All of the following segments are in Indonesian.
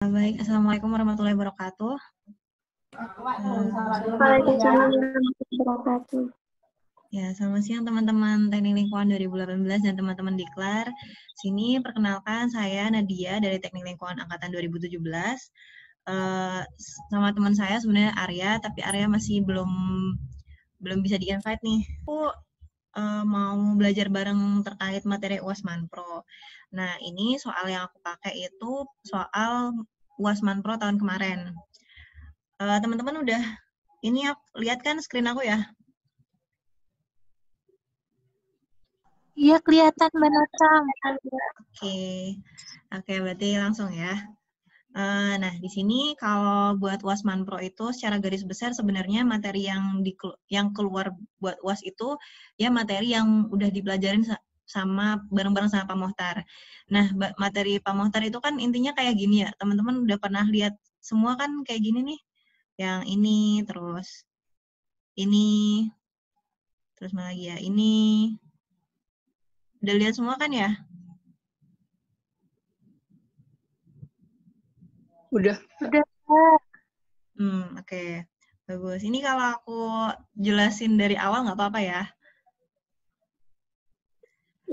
Baik, Assalamualaikum warahmatullahi wabarakatuh. Waalaikumsalam warahmatullahi wabarakatuh. Ya, selamat siang teman-teman Teknik Lingkungan 2018 dan teman-teman Diklar. Sini perkenalkan saya Nadia dari Teknik Lingkungan Angkatan 2017. Sama teman saya sebenarnya Arya, tapi Arya masih belum bisa di-invite nih. Aku mau belajar bareng terkait materi UAS Manpro. Nah, ini soal yang aku pakai itu soal UAS Manpro tahun kemarin. Teman-teman udah ini lihat kan screen aku ya? Iya, kelihatan Mbak Natang. Oke, berarti langsung ya. Nah, di sini kalau buat UAS Manpro itu secara garis besar sebenarnya materi yang keluar buat UAS itu ya materi yang udah dipelajarin sama bareng-bareng sama Pak Mohtar. Nah, materi Pak Mohtar itu kan intinya kayak gini ya. Teman-teman udah pernah lihat semua kan kayak gini nih. Yang ini, terus mana lagi ya? Ini. Udah lihat semua kan ya? Udah. Oke. Bagus. Ini kalau aku jelasin dari awal nggak apa-apa ya?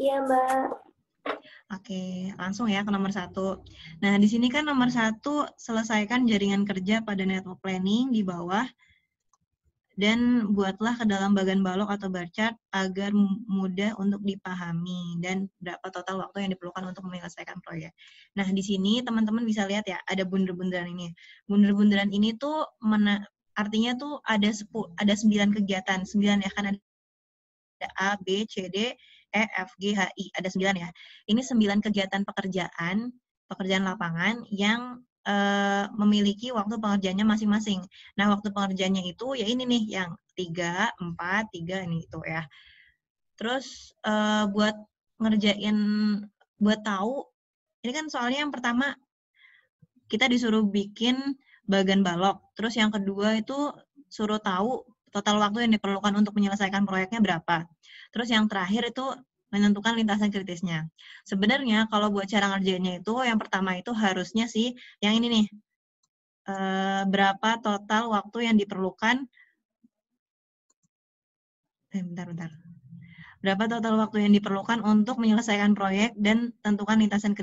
Iya, Mbak. Oke, langsung ya ke nomor 1. Nah, di sini kan nomor 1, selesaikan jaringan kerja pada network planning di bawah, dan buatlah ke dalam bagan balok atau bar chart agar mudah untuk dipahami, dan berapa total waktu yang diperlukan untuk menyelesaikan proyek. Nah, di sini teman-teman bisa lihat ya, ada bunder-bunderan ini. Bunder-bunderan ini tuh artinya tuh ada 9 kegiatan. 9 ya, kan ada A, B, C, D, E, F, G, H, I. Ada 9 ya. Ini 9 kegiatan pekerjaan lapangan yang memiliki waktu pengerjaannya masing-masing. Nah, waktu pengerjaannya itu ya ini nih, yang 3, 4, 3, ini itu ya. Terus buat tahu, ini kan soalnya yang pertama kita disuruh bikin bagan balok. Terus yang kedua itu suruh tahu total waktu yang diperlukan untuk menyelesaikan proyeknya berapa. Terus yang terakhir itu menentukan lintasan kritisnya. Sebenarnya kalau buat cara ngerjainnya itu, yang pertama itu harusnya sih, yang ini nih, berapa total waktu yang diperlukan, bentar. Berapa total waktu yang diperlukan untuk menyelesaikan proyek dan tentukan lintasan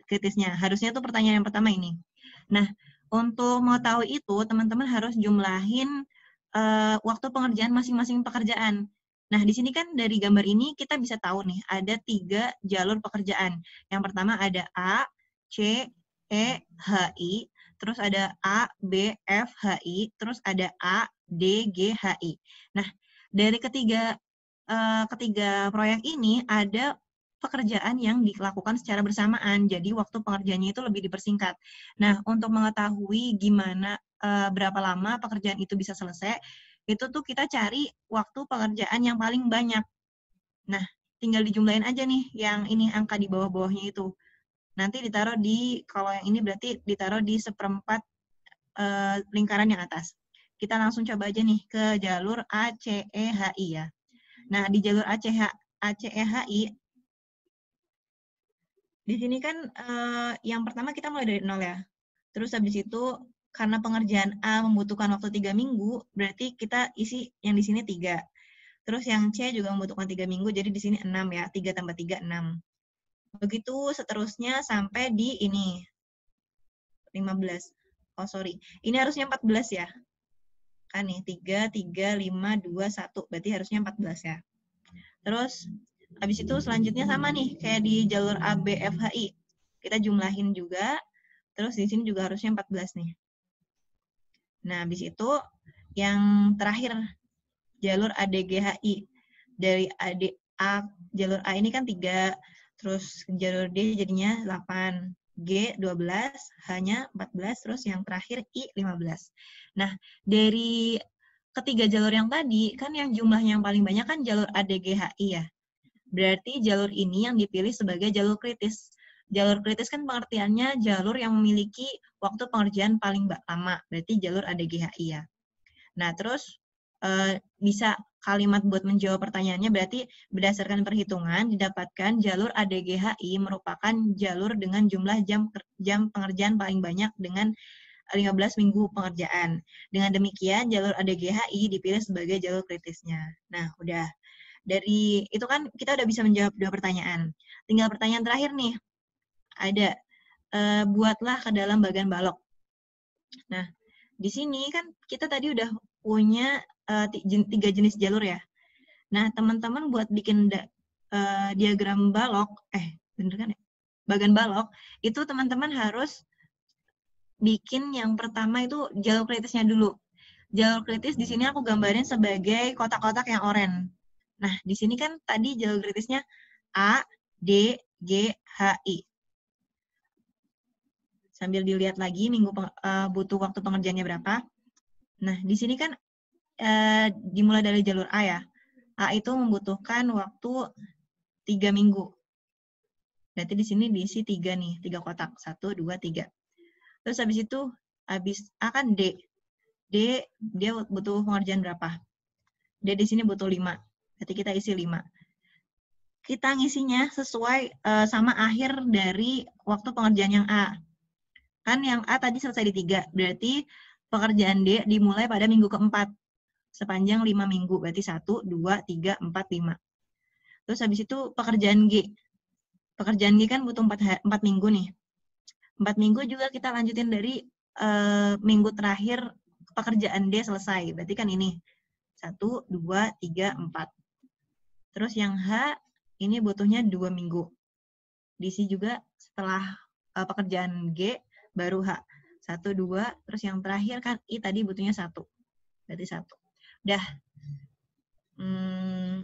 kritisnya. Harusnya tuh pertanyaan yang pertama ini. Nah, untuk mau tahu itu, teman-teman harus jumlahin waktu pengerjaan masing-masing pekerjaan. Nah, di sini kan dari gambar ini kita bisa tahu nih, ada 3 jalur pekerjaan. Yang pertama ada A, C, E, H, I, terus ada A, B, F, H, I, terus ada A, D, G, H, I. Nah, dari ketiga proyek ini ada pekerjaan yang dilakukan secara bersamaan, jadi waktu pengerjaannya itu lebih dipersingkat. Nah, untuk mengetahui gimana berapa lama pekerjaan itu bisa selesai, itu tuh kita cari waktu pengerjaan yang paling banyak. Nah, tinggal dijumlahin aja nih yang ini angka di bawah-bawahnya itu. Nanti kalau yang ini berarti ditaruh di 1/4 lingkaran yang atas. Kita langsung coba aja nih ke jalur ACEHI ya. Nah, di jalur ACEHI, di sini kan yang pertama kita mulai dari 0 ya. Terus habis itu, karena pengerjaan A membutuhkan waktu 3 minggu, berarti kita isi yang di sini 3. Terus yang C juga membutuhkan 3 minggu, jadi di sini 6 ya. 3 tambah 3, 6. Begitu seterusnya sampai di ini, 15. Oh, sorry. Ini harusnya 14 ya. Kan nih, 3, 3, 5, 2, 1. Berarti harusnya 14 ya. Terus, habis itu selanjutnya sama nih, kayak di jalur ABFHI. Kita jumlahin juga, terus di sini juga harusnya 14 nih. Nah, habis itu yang terakhir, jalur ADGHI. Dari jalur A ini kan 3, terus jalur D jadinya 8, G 12, H-nya 14, terus yang terakhir I 15. Nah, dari ketiga jalur yang tadi, kan yang jumlahnya yang paling banyak kan jalur ADGHI ya. Berarti jalur ini yang dipilih sebagai jalur kritis. Jalur kritis kan pengertiannya jalur yang memiliki waktu pengerjaan paling lama. Berarti jalur ADGHI ya. Nah, terus bisa kalimat buat menjawab pertanyaannya, berarti berdasarkan perhitungan didapatkan jalur ADGHI merupakan jalur dengan jumlah jam pengerjaan paling banyak dengan 15 minggu pengerjaan. Dengan demikian, jalur ADGHI dipilih sebagai jalur kritisnya. Nah, udah. Dari itu kan kita udah bisa menjawab 2 pertanyaan. Tinggal pertanyaan terakhir nih. Ada, buatlah ke dalam bagan balok. Nah, di sini kan kita tadi udah punya 3 jenis jalur ya. Nah, teman-teman buat bikin diagram balok, bener kan ya? Bagan balok, itu teman-teman harus bikin yang pertama itu jalur kritisnya dulu. Jalur kritis di sini aku gambarin sebagai kotak-kotak yang oranye. Nah, di sini kan tadi jalur kritisnya A, D, G, H, I. Sambil dilihat lagi butuh waktu pengerjaannya berapa. Nah, di sini kan dimulai dari jalur A ya. A itu membutuhkan waktu 3 minggu. Berarti di sini diisi 3 nih, 3 kotak. 1, 2, 3. Terus habis itu, habis A kan D. D, dia butuh pengerjaan berapa? D di sini butuh 5. Berarti kita isi 5. Kita ngisinya sesuai sama akhir dari waktu pengerjaan yang A. Kan yang A tadi selesai di 3. Berarti pekerjaan D dimulai pada minggu keempat. Sepanjang 5 minggu. Berarti 1, 2, 3, 4, 5. Terus habis itu pekerjaan G. Pekerjaan G kan butuh 4 minggu nih. 4 minggu juga kita lanjutin dari minggu terakhir pekerjaan D selesai. Berarti kan ini. 1, 2, 3, 4. Terus yang H, ini butuhnya 2 minggu. Diisi juga setelah pekerjaan G, baru H. 1, 2, terus yang terakhir kan I tadi butuhnya 1. Berarti 1. Udah.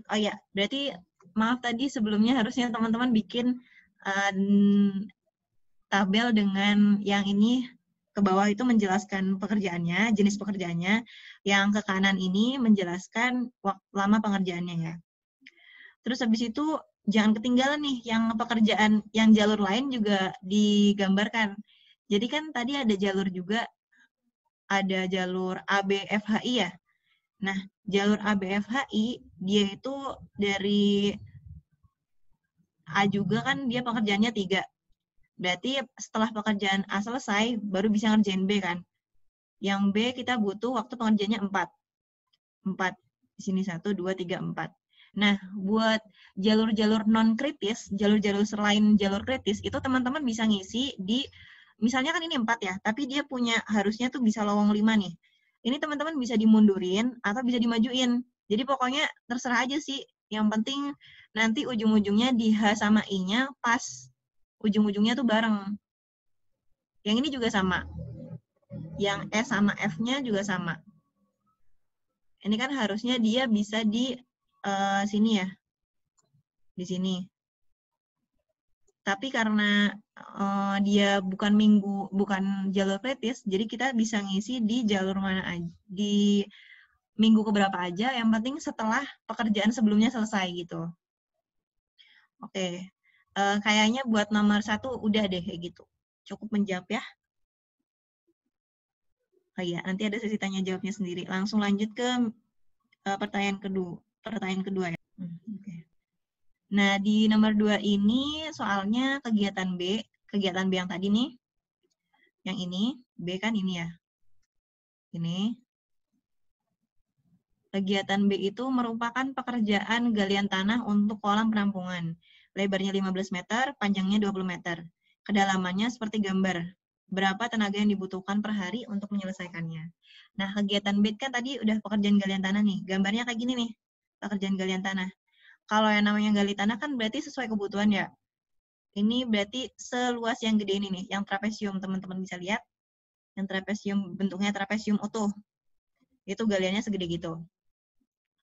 Oh ya, berarti maaf tadi sebelumnya harusnya teman-teman bikin tabel dengan yang ini ke bawah itu menjelaskan pekerjaannya, jenis pekerjaannya, yang ke kanan ini menjelaskan lama pengerjaannya ya. Terus habis itu jangan ketinggalan nih yang pekerjaan yang jalur lain juga digambarkan. Jadi kan tadi ada jalur juga, ada jalur ABFHI ya. Nah, jalur ABFHI dia itu dari A juga kan dia pekerjaannya 3. Berarti setelah pekerjaan A selesai, baru bisa ngerjain B kan. Yang B kita butuh waktu pengerjaannya 4. 4. Di sini 1, 2, 3, 4. Nah, buat jalur-jalur non-kritis, jalur-jalur selain jalur kritis, itu teman-teman bisa ngisi di, misalnya kan ini 4 ya, tapi dia punya, harusnya tuh bisa lowong 5 nih. Ini teman-teman bisa dimundurin atau bisa dimajuin. Jadi pokoknya terserah aja sih. Yang penting nanti ujung-ujungnya di H sama I-nya pas. Ujung-ujungnya tuh bareng. Yang ini juga sama. Yang S sama F-nya juga sama. Ini kan harusnya dia bisa di sini ya. Di sini. Tapi karena dia bukan jalur kritis, jadi kita bisa ngisi di jalur mana aja. Di minggu keberapa aja, yang penting setelah pekerjaan sebelumnya selesai gitu. Oke. Kayaknya buat nomor 1 udah deh kayak gitu. Cukup menjawab ya. Oh iya, nanti ada sesi tanya jawabnya sendiri. Langsung lanjut ke pertanyaan kedua ya. Okay. Nah, di nomor 2 ini soalnya kegiatan B yang tadi nih. Yang ini, B kan ini ya. Ini. Kegiatan B itu merupakan pekerjaan galian tanah untuk kolam penampungan. Lebarnya 15 meter, panjangnya 20 meter. Kedalamannya seperti gambar. Berapa tenaga yang dibutuhkan per hari untuk menyelesaikannya. Nah, kegiatan B kan tadi udah pekerjaan galian tanah nih. Gambarnya kayak gini nih, pekerjaan galian tanah. Kalau yang namanya gali tanah kan berarti sesuai kebutuhan ya. Ini berarti seluas yang gede ini nih, yang trapesium teman-teman bisa lihat. Yang trapesium, bentuknya trapesium utuh. Itu galiannya segede gitu.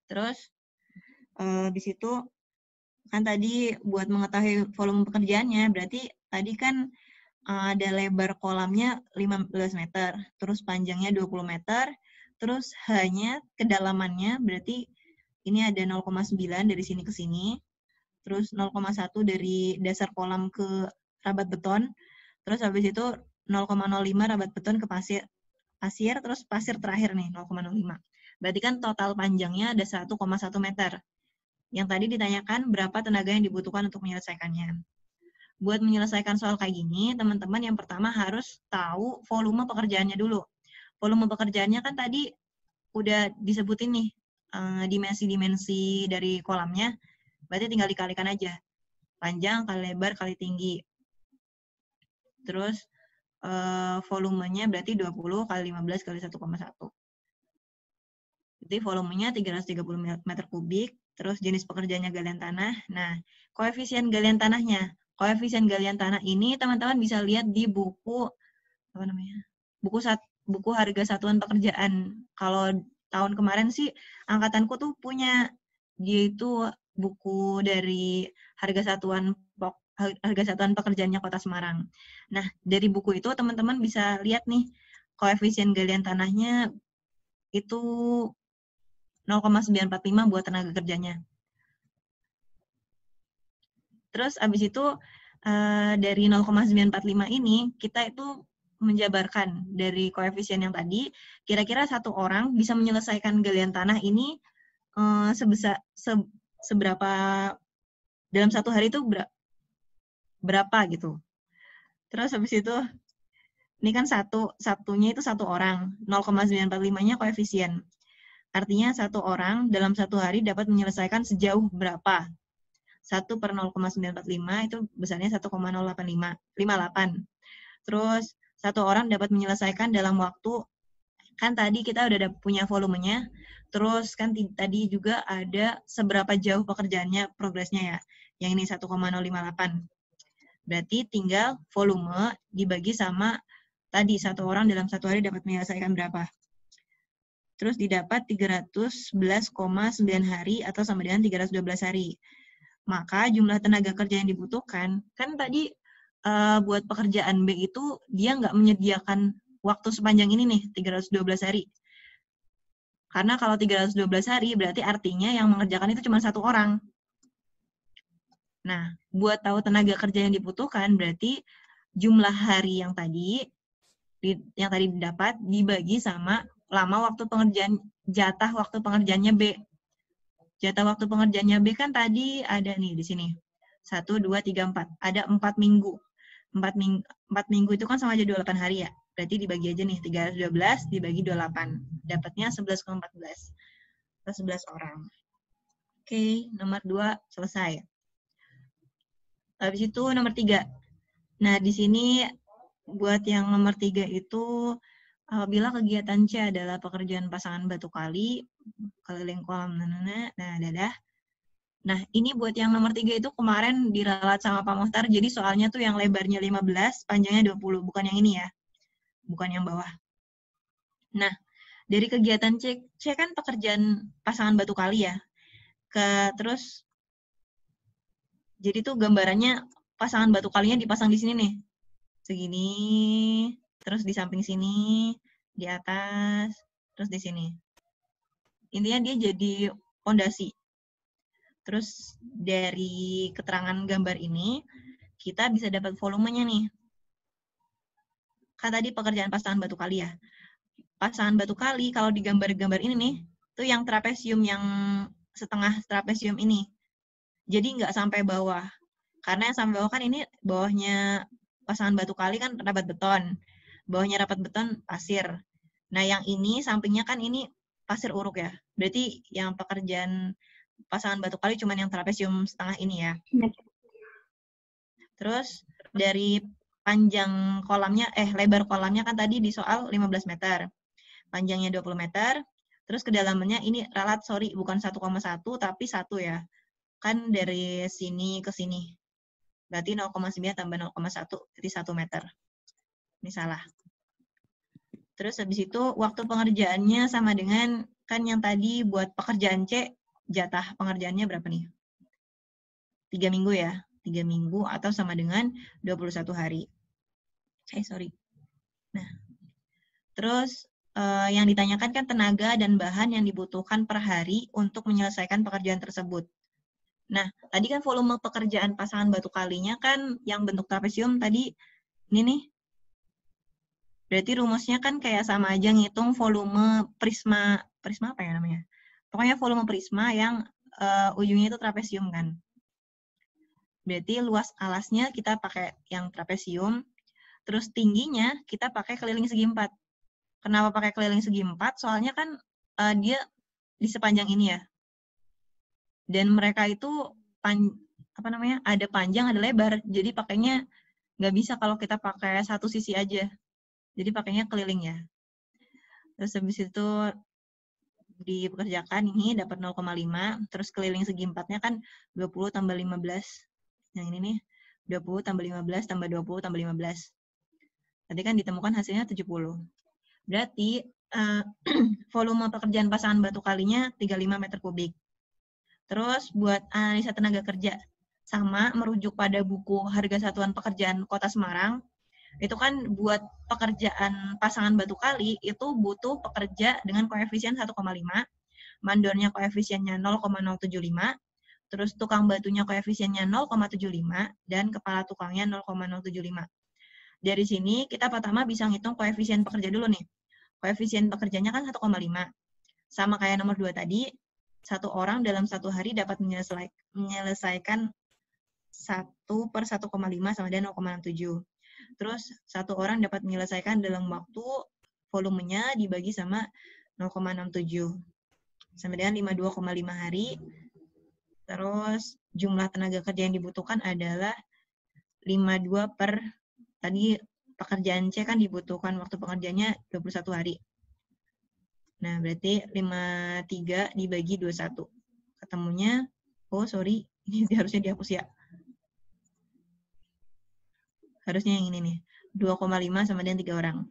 Terus, di situ kan tadi buat mengetahui volume pekerjaannya, berarti tadi kan ada lebar kolamnya 15 meter, terus panjangnya 20 meter, terus hanya kedalamannya berarti ini ada 0,9 dari sini ke sini, terus 0,1 dari dasar kolam ke rabat beton, terus habis itu 0,05 rabat beton ke pasir, terus pasir terakhir nih 0,05. Berarti kan total panjangnya ada 1,1 meter. Yang tadi ditanyakan berapa tenaga yang dibutuhkan untuk menyelesaikannya. Buat menyelesaikan soal kayak gini, teman-teman yang pertama harus tahu volume pekerjaannya dulu. Volume pekerjaannya kan tadi udah disebutin nih, dimensi-dimensi dari kolamnya, berarti tinggal dikalikan aja. Panjang kali lebar kali tinggi. Terus volumenya berarti 20 kali 15 kali 1,1. Jadi volumenya 330 meter kubik, terus jenis pekerjaannya galian tanah. Nah, koefisien galian tanahnya. Koefisien galian tanah ini teman-teman bisa lihat di buku, apa namanya? Buku harga satuan pekerjaan. Kalau tahun kemarin sih, angkatanku tuh punya, dia itu buku dari harga satuan pekerjaannya Kota Semarang. Nah, dari buku itu teman-teman bisa lihat nih, koefisien galian tanahnya itu 0,945 buat tenaga kerjanya. Terus abis itu dari 0,945 ini kita itu menjabarkan dari koefisien yang tadi, kira-kira satu orang bisa menyelesaikan galian tanah ini seberapa dalam satu hari itu berapa gitu. Terus habis itu ini kan satunya itu satu orang, 0,945-nya koefisien. Artinya satu orang dalam satu hari dapat menyelesaikan sejauh berapa? 1 per 0,945 itu besarnya 1,058. Terus satu orang dapat menyelesaikan dalam waktu, kan tadi kita udah punya volumenya, terus kan tadi juga ada seberapa jauh pekerjaannya, progresnya ya. Yang ini 1,058. Berarti tinggal volume dibagi sama tadi satu orang dalam satu hari dapat menyelesaikan berapa. Terus didapat 311,9 hari atau sama dengan 312 hari. Maka jumlah tenaga kerja yang dibutuhkan, kan tadi buat pekerjaan B itu dia nggak menyediakan waktu sepanjang ini nih, 312 hari. Karena kalau 312 hari berarti artinya yang mengerjakan itu cuma satu orang. Nah, buat tahu tenaga kerja yang dibutuhkan berarti jumlah hari yang tadi didapat dibagi sama lama waktu pengerjaan, jatah waktu pengerjaannya B. Jatah waktu pengerjaannya B kan tadi ada nih di sini. 1, 2, 3, 4. Ada 4 minggu. 4 minggu itu kan sama aja 28 hari ya. Berarti dibagi aja nih, 312 dibagi 28. Dapatnya 11,14. Atau 11 orang. Oke, nomor 2 selesai. Habis itu nomor 3. Nah, di sini buat yang nomor 3 itu, apabila kegiatan C adalah pekerjaan pasangan batu kali, keliling kolam, dadah. Nah, ini buat yang nomor 3 itu kemarin diralat sama Pak Mohtar, jadi soalnya tuh yang lebarnya 15, panjangnya 20, bukan yang ini ya. Bukan yang bawah. Nah, dari kegiatan C kan pekerjaan pasangan batu kali ya. Terus, jadi tuh gambarannya pasangan batu kalinya dipasang di sini nih. Segini, terus di samping sini, di atas, terus di sini. Intinya dia jadi fondasi. Terus dari keterangan gambar ini, kita bisa dapat volumenya nih. Kan tadi pekerjaan pasangan batu kali ya. Pasangan batu kali, kalau di gambar-gambar ini nih, itu yang trapesium, yang setengah trapesium ini. Jadi nggak sampai bawah. Karena yang sampai bawah kan ini, bawahnya pasangan batu kali kan rapat beton. Bawahnya rapat beton pasir. Nah, yang ini sampingnya kan ini pasir uruk ya. Berarti yang pekerjaan pasangan batu kali cuma yang trapesium setengah ini ya. Terus dari panjang kolamnya, lebar kolamnya kan tadi di soal 15 meter. Panjangnya 20 meter. Terus kedalamannya ini ralat, bukan 1,1 tapi 1 ya. Kan dari sini ke sini. Berarti 0,9 tambah 0,1, jadi 1 meter. Ini salah. Terus habis itu waktu pengerjaannya sama dengan, kan yang tadi buat pekerjaan C, jatah pengerjaannya berapa nih? 3 minggu ya. 3 minggu atau sama dengan 21 hari. Nah, terus yang ditanyakan kan tenaga dan bahan yang dibutuhkan per hari untuk menyelesaikan pekerjaan tersebut. Nah, tadi kan volume pekerjaan pasangan batu kalinya kan yang bentuk trapesium tadi, ini nih, Berarti rumusnya kan kayak sama aja ngitung volume prisma apa ya namanya? Pokoknya volume prisma yang ujungnya itu trapesium kan. Berarti luas alasnya kita pakai yang trapesium, terus tingginya kita pakai keliling segi 4. Kenapa pakai keliling segi 4? Soalnya kan dia di sepanjang ini ya. Dan mereka itu ada panjang, ada lebar. Jadi pakainya nggak bisa kalau kita pakai satu sisi aja. Jadi pakainya keliling ya. Terus habis itu dipekerjakan ini dapat 0,5, terus keliling segi 4-nya kan 20 tambah 15. Yang ini nih, 20 tambah 15 tambah 20 tambah 15. Tadi kan ditemukan hasilnya 70. Berarti volume pekerjaan pasangan batu kalinya 35 meter kubik. Terus buat analisa tenaga kerja, sama merujuk pada buku Harga Satuan Pekerjaan Kota Semarang, itu kan buat pekerjaan pasangan batu kali itu butuh pekerja dengan koefisien 1,5, mandornya koefisiennya 0,075, terus tukang batunya koefisiennya 0,75, dan kepala tukangnya 0,075. Dari sini kita pertama bisa ngitung koefisien pekerja dulu nih. Koefisien pekerjanya kan 1,5. Sama kayak nomor 2 tadi, satu orang dalam satu hari dapat menyelesaikan 1/1,5 sama dengan 0,67. Terus satu orang dapat menyelesaikan dalam waktu volumenya dibagi sama 0,67. Sama dengan 52,5 hari. Terus jumlah tenaga kerja yang dibutuhkan adalah 52 per, tadi pekerjaan C kan dibutuhkan waktu pekerjaannya 21 hari. Nah, berarti 53 dibagi 21. Ketemunya, ini harusnya dihapus ya. Harusnya yang ini nih, 2,5 sama dengan 3 orang.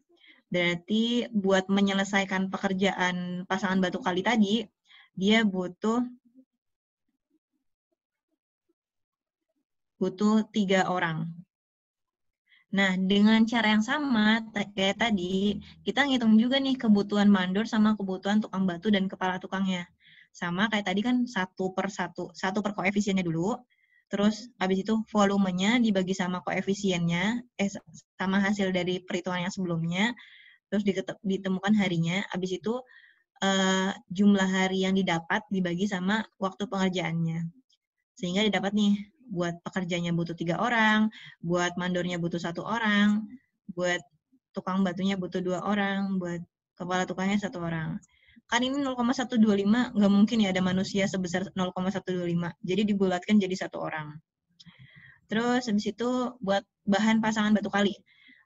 Berarti buat menyelesaikan pekerjaan pasangan batu kali tadi, dia butuh 3 orang. Nah, dengan cara yang sama, kayak tadi, kita ngitung juga nih kebutuhan mandor sama kebutuhan tukang batu dan kepala tukangnya. Sama kayak tadi kan 1/1, 1 per koefisiennya dulu, terus habis itu volumenya dibagi sama koefisiennya, sama hasil dari perhitungan yang sebelumnya, terus ditemukan harinya, habis itu jumlah hari yang didapat dibagi sama waktu pengerjaannya. Sehingga didapat nih, buat pekerjanya butuh 3 orang, buat mandornya butuh 1 orang, buat tukang batunya butuh 2 orang, buat kepala tukangnya 1 orang. Kan ini 0,125, nggak mungkin ya ada manusia sebesar 0,125. Jadi dibulatkan jadi 1 orang. Terus habis itu buat bahan pasangan batu kali.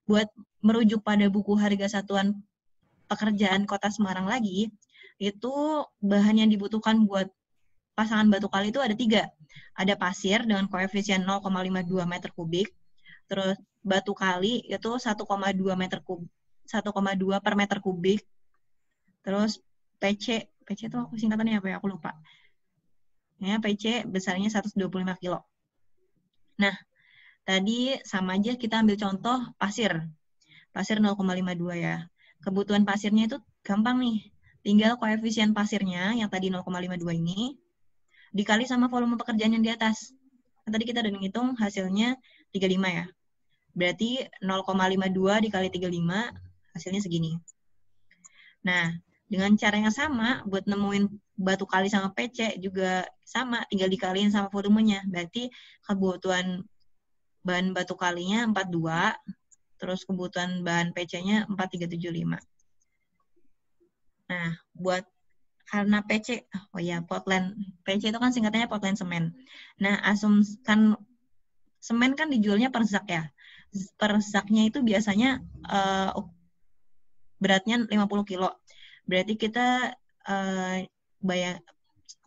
Buat merujuk pada buku Harga Satuan Pekerjaan Kota Semarang lagi, itu bahan yang dibutuhkan buat pasangan batu kali itu ada 3. Ada pasir dengan koefisien 0,52 meter kubik, terus batu kali itu 1,2 per meter kubik, terus PC itu aku singkatannya apa ya, aku lupa. Ya, PC besarnya 125 kilo. Nah, tadi sama aja kita ambil contoh pasir. Pasir 0,52 ya. Kebutuhan pasirnya itu gampang nih. Tinggal koefisien pasirnya yang tadi 0,52 ini dikali sama volume pekerjaan yang di atas. Tadi kita udah ngitung hasilnya 35 ya. Berarti 0,52 dikali 35 hasilnya segini. Nah, dengan cara yang sama buat nemuin batu kali sama PC juga sama, tinggal dikaliin sama volumenya. Berarti kebutuhan bahan batu kalinya 42, terus kebutuhan bahan PC-nya 4375. Nah, buat karena PC, Portland. PC itu kan singkatannya Portland semen. Nah, asumsikan semen kan dijualnya per zak ya. Per zaknya itu biasanya beratnya 50 kilo. Berarti kita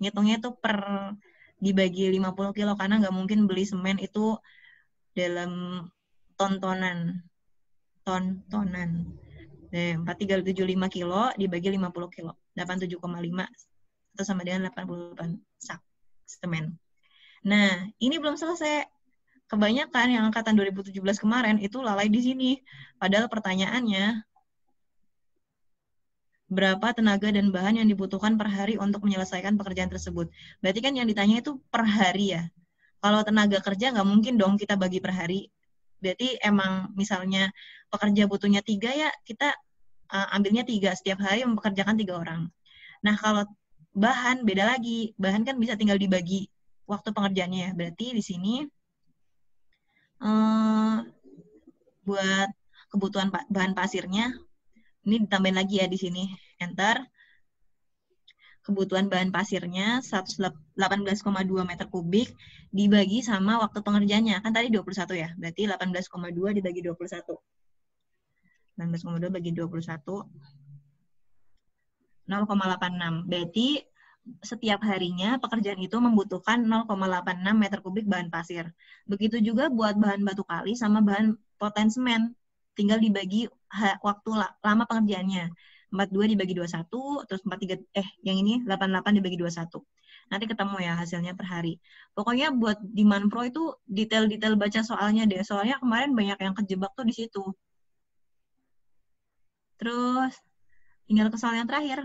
ngitungnya itu per dibagi 50 kilo, karena nggak mungkin beli semen itu dalam tontonan. 4375 kilo dibagi 50 kilo. 87,5 atau sama dengan 88 sak semen. Nah, ini belum selesai. Kebanyakan yang angkatan 2017 kemarin itu lalai di sini. Padahal pertanyaannya, berapa tenaga dan bahan yang dibutuhkan per hari untuk menyelesaikan pekerjaan tersebut? Berarti kan yang ditanya itu per hari ya. Kalau tenaga kerja nggak mungkin dong kita bagi per hari. Berarti emang misalnya pekerja butuhnya 3 ya, kita ambilnya 3. Setiap hari mempekerjakan 3 orang. Nah, kalau bahan beda lagi. Bahan kan bisa tinggal dibagi waktu pengerjaannya ya. Berarti di sini buat kebutuhan bahan pasirnya, ini ditambahin lagi ya di sini. Enter. Kebutuhan bahan pasirnya 118,2 meter kubik dibagi sama waktu pengerjaannya. Kan tadi 21 ya. Berarti 18,2 dibagi 21. 18,2 bagi 21. 0,86. Berarti setiap harinya pekerjaan itu membutuhkan 0,86 meter kubik bahan pasir. Begitu juga buat bahan batu kali sama bahan poten semen. Tinggal dibagi waktu lama pengerjaannya. 42 dibagi 21, terus 43, yang ini 88 dibagi 21. Nanti ketemu ya hasilnya per hari. Pokoknya buat di Manpro itu detail-detail baca soalnya deh. Soalnya kemarin banyak yang kejebak tuh di situ. Terus tinggal ke soal yang terakhir.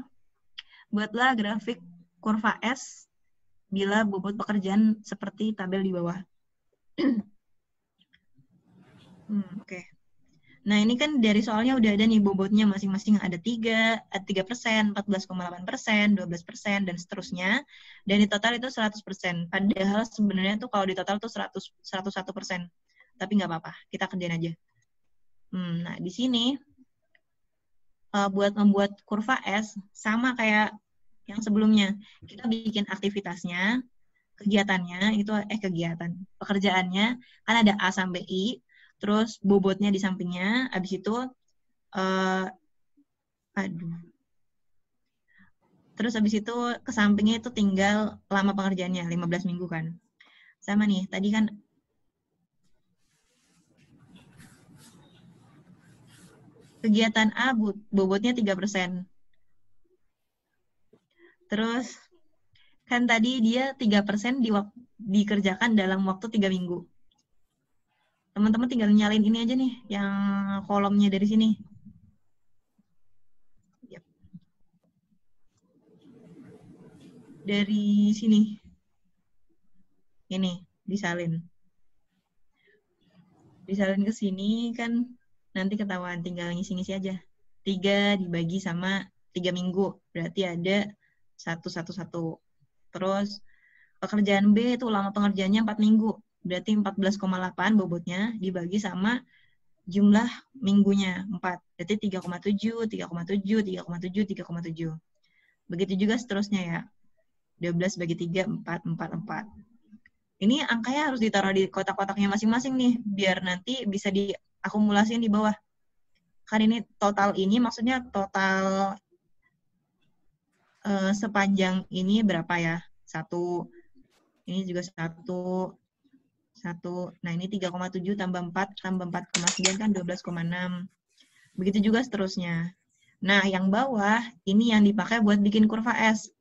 Buatlah grafik kurva S bila bobot pekerjaan seperti tabel di bawah. Oke. Nah, ini kan dari soalnya udah ada nih bobotnya masing-masing ada 3%, 14,8%, 12%, dan seterusnya. Dan di total itu 100%. Padahal sebenarnya tuh kalau di total tuh 101%. Tapi nggak apa-apa, kita kerjain aja. Nah, di sini buat membuat kurva S, sama kayak yang sebelumnya. Kita bikin aktivitasnya, kegiatannya, pekerjaannya, kan ada A sampai I, terus bobotnya di sampingnya, habis itu terus habis itu ke sampingnya itu tinggal lama pengerjaannya 15 minggu kan. Sama nih, tadi kan kegiatan A bobotnya 3%. Terus kan tadi dia 3% dikerjakan dalam waktu 3 minggu. Teman-teman tinggal nyalin ini aja nih, yang kolomnya dari sini. Dari sini. Ini, disalin. Disalin ke sini kan nanti ketahuan, tinggal ngisi-ngisi aja. 3 dibagi sama 3 minggu, berarti ada 111. Terus pekerjaan B itu lama pengerjaannya 4 minggu, berarti 14,8 bobotnya dibagi sama jumlah minggunya 4. Berarti 3,7, 3,7, 3,7, 3,7. Begitu juga seterusnya ya. 12 bagi 3, 4, 4, 4. Ini angkanya harus ditaruh di kotak-kotaknya masing-masing nih, biar nanti bisa diakumulasiin di bawah. Kan ini total ini, maksudnya total sepanjang ini berapa ya? 1. Ini juga 1. Nah, ini 3,7 tambah 4 tambah 4,9 kan 12,6. Begitu juga seterusnya. Nah, yang bawah ini yang dipakai buat bikin kurva S.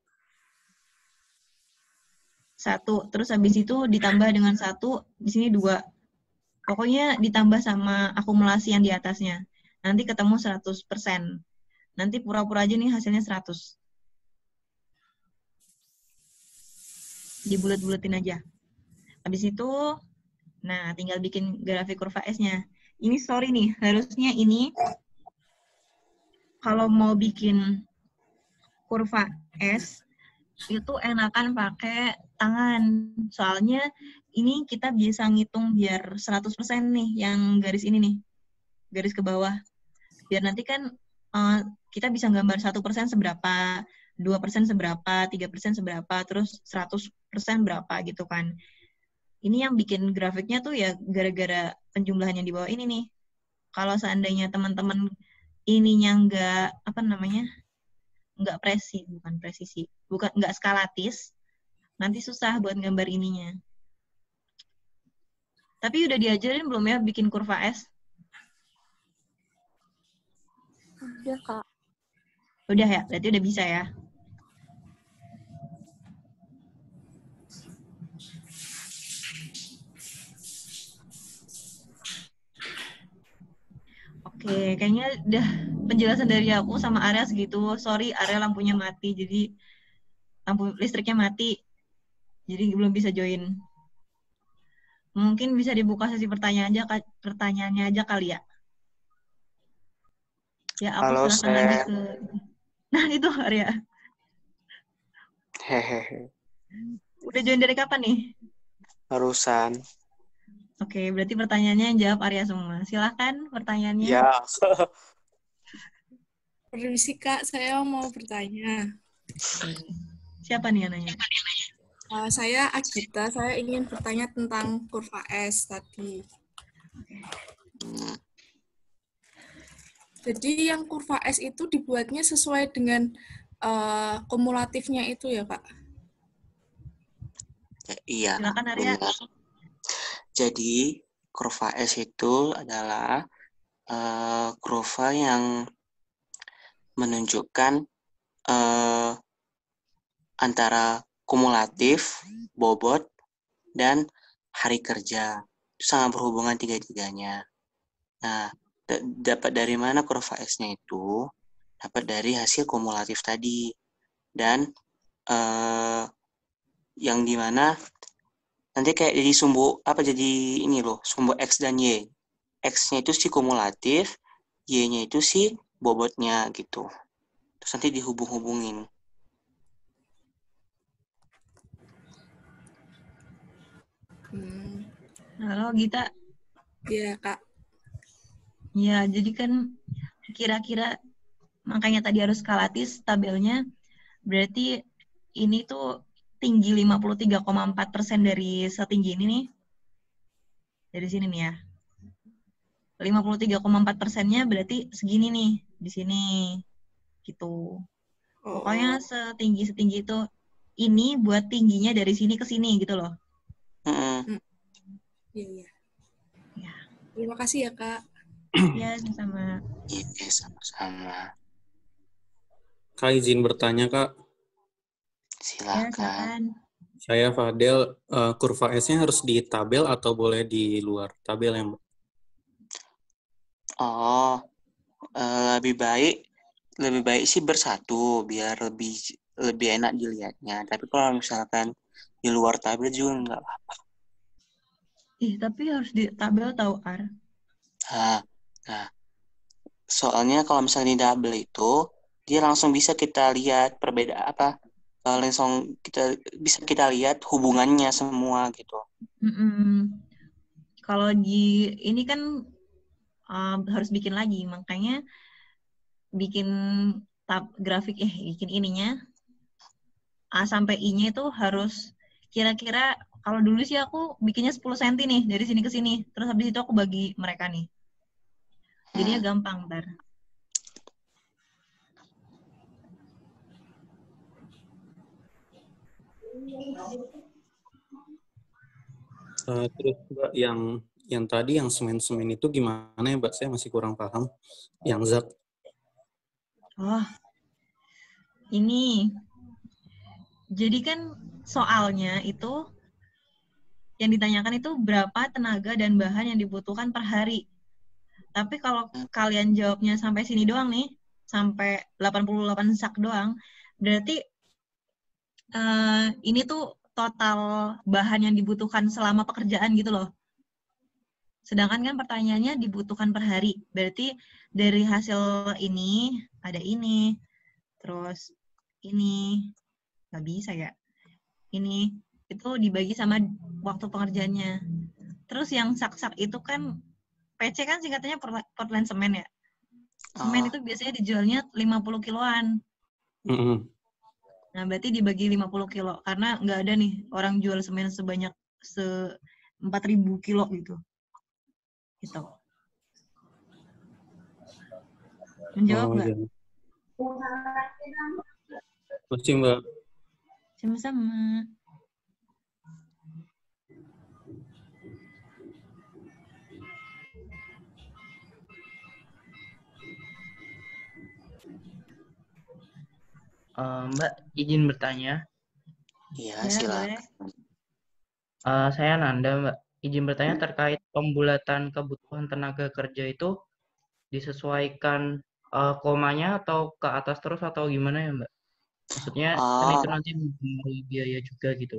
1. Terus habis itu ditambah dengan 1, di sini 2. Pokoknya ditambah sama akumulasi yang di atasnya. Nanti ketemu 100%. Nanti pura-pura aja nih hasilnya 100. Dibulet-buletin aja. Habis itu, nah tinggal bikin grafik kurva S-nya. Ini sorry nih, harusnya ini kalau mau bikin kurva S, itu enakan pakai tangan. Soalnya ini kita bisa ngitung biar 100% nih, yang garis ini nih. Garis ke bawah. Biar nanti kan kita bisa gambar 1% seberapa, 2% seberapa, 3% seberapa, terus 100% berapa gitu kan. Ini yang bikin grafiknya tuh ya gara-gara penjumlahan yang di bawah ini nih. Kalau seandainya teman-teman ininya nggak nggak skalatis, nanti susah buat gambar ininya. Tapi udah diajarin belum ya bikin kurva S? Udah, Kak. Udah ya, berarti udah bisa ya. Oke, kayaknya udah penjelasan dari aku sama Arya segitu. Sorry, Arya lampunya mati, jadi lampu listriknya mati. Jadi belum bisa join. Mungkin bisa dibuka sesi pertanyaannya aja kali ya. Ya, aku Halo, silahkan lagi Sep. ke... Nah, itu Arya. Hehehe. Udah join dari kapan nih? Barusan. Oke, berarti pertanyaannya yang jawab Arya semua. Silahkan pertanyaannya. Ya. Permisi Kak, saya mau bertanya. Oke. Siapa nih yang nanya? Saya Agita, saya ingin bertanya tentang kurva S tadi. Jadi yang kurva S itu dibuatnya sesuai dengan kumulatifnya itu ya Kak? Iya, Silakan Arya. benar. Jadi, kurva S itu adalah kurva yang menunjukkan antara kumulatif, bobot, dan hari kerja. Itu sangat berhubungan tiga-tiganya. Nah, dapat dari mana kurva S-nya itu? Dapat dari hasil kumulatif tadi. Dan yang dimana nanti kayak jadi jadi ini loh, sumbu X dan Y. X-nya itu si kumulatif, Y-nya itu si bobotnya gitu. Terus nanti dihubung-hubungin. Halo Gita. Iya Kak. Ya, jadi kan kira-kira makanya tadi harus skalatis tabelnya. Berarti ini tuh tinggi 53,4% dari setinggi ini nih. Dari sini nih ya. 53,4%-nya berarti segini nih, di sini. Gitu. Pokoknya setinggi-setinggi itu ini buat tingginya dari sini ke sini gitu loh. Iya. Ya. Terima kasih ya Kak. Ya, sama-sama. Iya, sama-sama. Kak, izin bertanya, Kak. Silakan. Ya, silakan. Saya Fadel, kurva S-nya harus di tabel atau boleh di luar tabel ya, Mbak? Oh, lebih baik sih bersatu biar lebih enak dilihatnya. Tapi kalau misalkan di luar tabel juga nggak apa-apa. Tapi harus di tabel tahu Ar. Nah, soalnya kalau misalnya di tabel itu dia langsung bisa kita lihat perbedaan apa, langsung kita lihat hubungannya semua gitu. Kalau di ini kan harus bikin lagi, makanya bikin bikin ininya A sampai I-nya itu harus kira-kira, kalau dulu sih aku bikinnya 10 cm nih dari sini ke sini, terus habis itu aku bagi mereka nih. Jadinya gampang ntar. Terus Mbak, yang tadi yang semen-semen itu gimana ya, Mbak? Saya masih kurang paham. Yang zat. Oh, ini. Jadi kan soalnya itu yang ditanyakan itu berapa tenaga dan bahan yang dibutuhkan per hari. Tapi kalau kalian jawabnya sampai sini doang nih, sampai 88 sak doang, berarti ini tuh total bahan yang dibutuhkan selama pekerjaan gitu loh. Sedangkan kan pertanyaannya dibutuhkan per hari. Berarti dari hasil ini, ada ini, terus ini, nggak bisa ya. Ini, itu dibagi sama waktu pengerjaannya. Terus yang sak-sak itu kan, PC kan singkatannya Portland Semen ya. Semen itu biasanya dijualnya 50 kiloan. Nah, berarti dibagi 50 kilo. Karena nggak ada nih orang jual semen sebanyak 4.000 kilo gitu. Gitu. Menjawab nggak? Iya. Masih, Mbak. Sama-sama. Mbak, izin bertanya. Iya, Ya, silakan. Saya Nanda, Mbak. Izin bertanya terkait pembulatan kebutuhan tenaga kerja itu disesuaikan komanya atau ke atas terus atau gimana ya, Mbak? Maksudnya kan itu nanti mempengaruhi biaya juga gitu.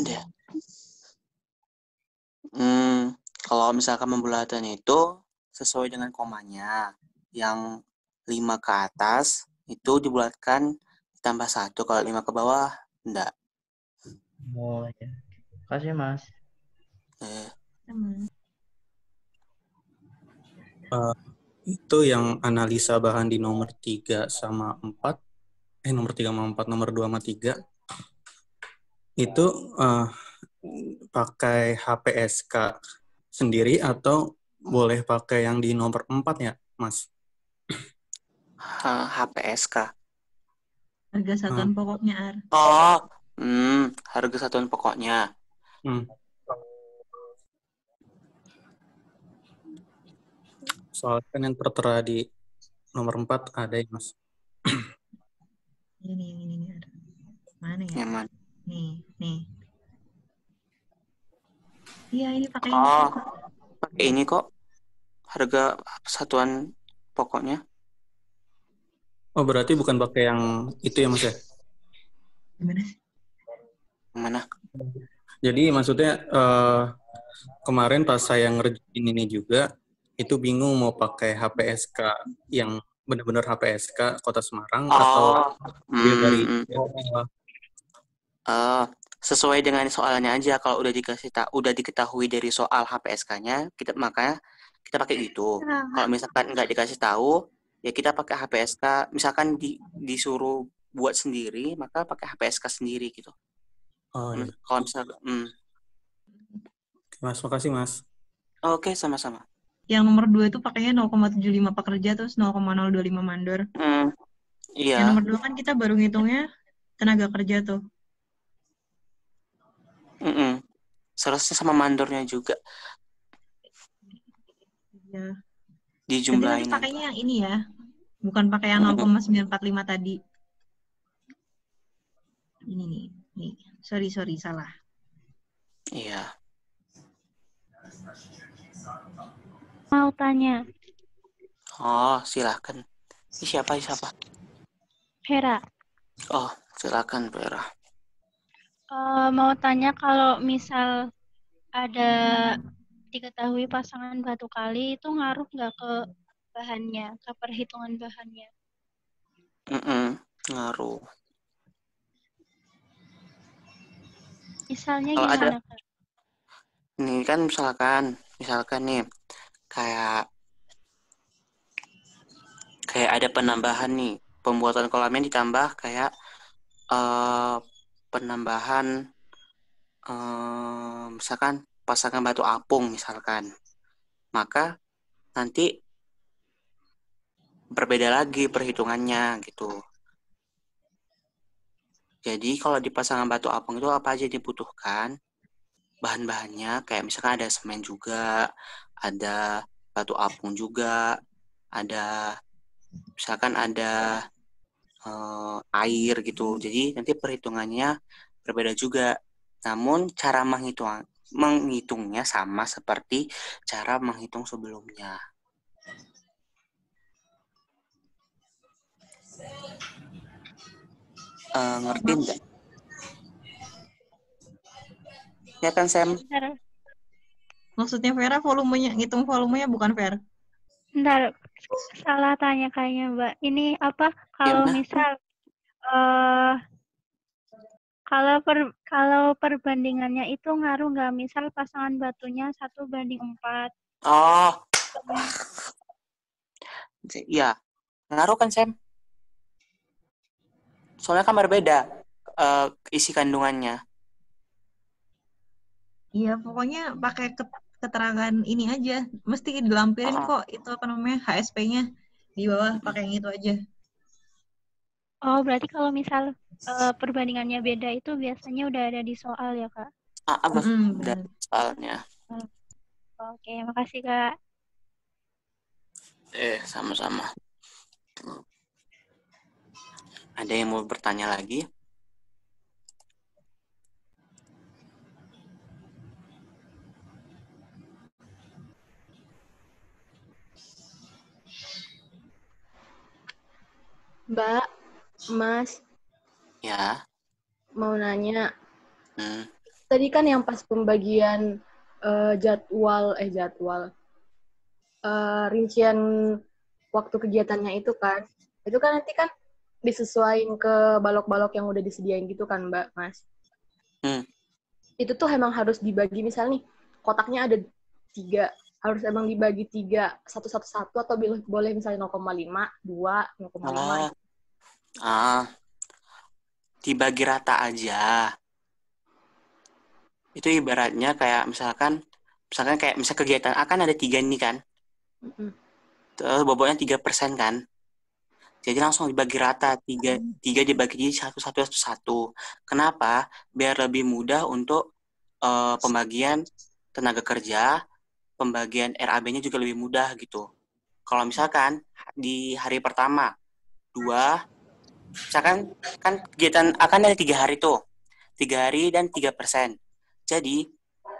Udah. Kalau misalkan pembulatan itu sesuai dengan komanya. Yang 5 ke atas itu dibulatkan ditambah 1. Kalau 5 ke bawah, enggak. Oh ya. Kasih Mas. Sama. Itu yang analisa bahan di nomor 3 sama 4. Nomor 3 sama 4, nomor 2 sama 3. Itu pakai HPSK sendiri atau boleh pakai yang di nomor 4 ya, Mas? HPSK. Harga satuan pokoknya, Ar. Oh, harga satuan pokoknya. Soalnya kan yang tertera di nomor 4 ada ya, Mas. Ini, Ar. Mana ya? Yang mana? Nih. Iya, ini pakai ini. Oh, pakai ini kok. Harga satuan pokoknya. Oh, berarti bukan pakai yang itu ya, Mas ya? Gimana sih? Yang mana? Jadi maksudnya kemarin pas saya ngerjain ini juga, itu bingung mau pakai HPSK yang benar-benar HPSK Kota Semarang atau dari sesuai dengan soalnya aja. Kalau udah diketahui dari soal HPSK-nya, makanya kita pakai itu. Kalau misalkan nggak dikasih tahu, ya kita pakai HPSK. Misalkan disuruh buat sendiri, maka pakai HPSK sendiri gitu. Oh iya. Kalau misalkan, Mas, makasih Mas. Oke, sama-sama. Yang nomor 2 itu pakainya 0,75 pekerja terus 0,025 mandor. Iya. Yang nomor 2 kan kita baru ngitungnya tenaga kerja tuh. Seharusnya sama mandornya juga. Ya. Dijumlahin. Tapi pakainya yang ini ya. Bukan pakai yang 0,945 tadi. Ini nih. Sorry, salah. Iya. Mau tanya. Oh, silakan. Ini siapa? Hera. Oh, silakan Vera. Mau tanya kalau misal ada diketahui pasangan batu kali itu ngaruh nggak ke bahannya, ke perhitungan bahannya? Ngaruh. Misalnya Kalau gimana, Kak? Ini kan misalkan nih kayak ada penambahan nih, pembuatan kolamnya ditambah kayak penambahan misalkan pasangan batu apung misalkan, maka nanti berbeda lagi perhitungannya gitu. Jadi kalau di pasangan batu apung itu apa aja dibutuhkan bahan-bahannya, kayak misalkan ada semen juga, ada batu apung juga, ada misalkan ada air gitu. Jadi nanti perhitungannya berbeda juga. Namun cara menghitungnya sama seperti cara menghitung sebelumnya. Ngerti nggak? Ya kan, Sam? Maksudnya Vera ngitung volumenya bukan Vera? Bentar, salah tanya kayaknya Mbak. Ini apa, kalau misal kalau perbandingannya itu ngaruh nggak? Misal pasangan batunya 1:4. Oh, iya. Ngaruh kan, Sam? Soalnya kan berbeda isi kandungannya. Iya, pokoknya pakai keterangan ini aja. Mesti dilampirin kok itu apa namanya HSP-nya di bawah, pakai yang itu aja. Oh, berarti kalau misal perbandingannya beda itu biasanya udah ada di soal ya, Kak? Ada soalnya. Oke, makasih, Kak. Sama-sama. Ada yang mau bertanya lagi? Mbak, Mas. Ya. Mau nanya. Tadi kan yang pas pembagian jadwal rincian waktu kegiatannya itu kan nanti kan disesuaikan ke balok-balok yang udah disediain gitu kan Mbak Mas. Itu tuh emang harus dibagi, misalnya nih kotaknya ada 3, harus emang dibagi 3 satu atau boleh misalnya 0,5, 2, 0,5. Dibagi rata aja. Itu ibaratnya kayak misalkan kayak kegiatan A kan ada 3 nih kan. Terus bobotnya 3% kan. Jadi langsung dibagi rata, 3 dibagi jadi 1. Kenapa? Biar lebih mudah untuk pembagian tenaga kerja, pembagian RAB-nya juga lebih mudah gitu. Kalau misalkan di hari pertama 2, misalkan kan kegiatan akan ada 3 hari tuh, 3 hari dan 3%. Jadi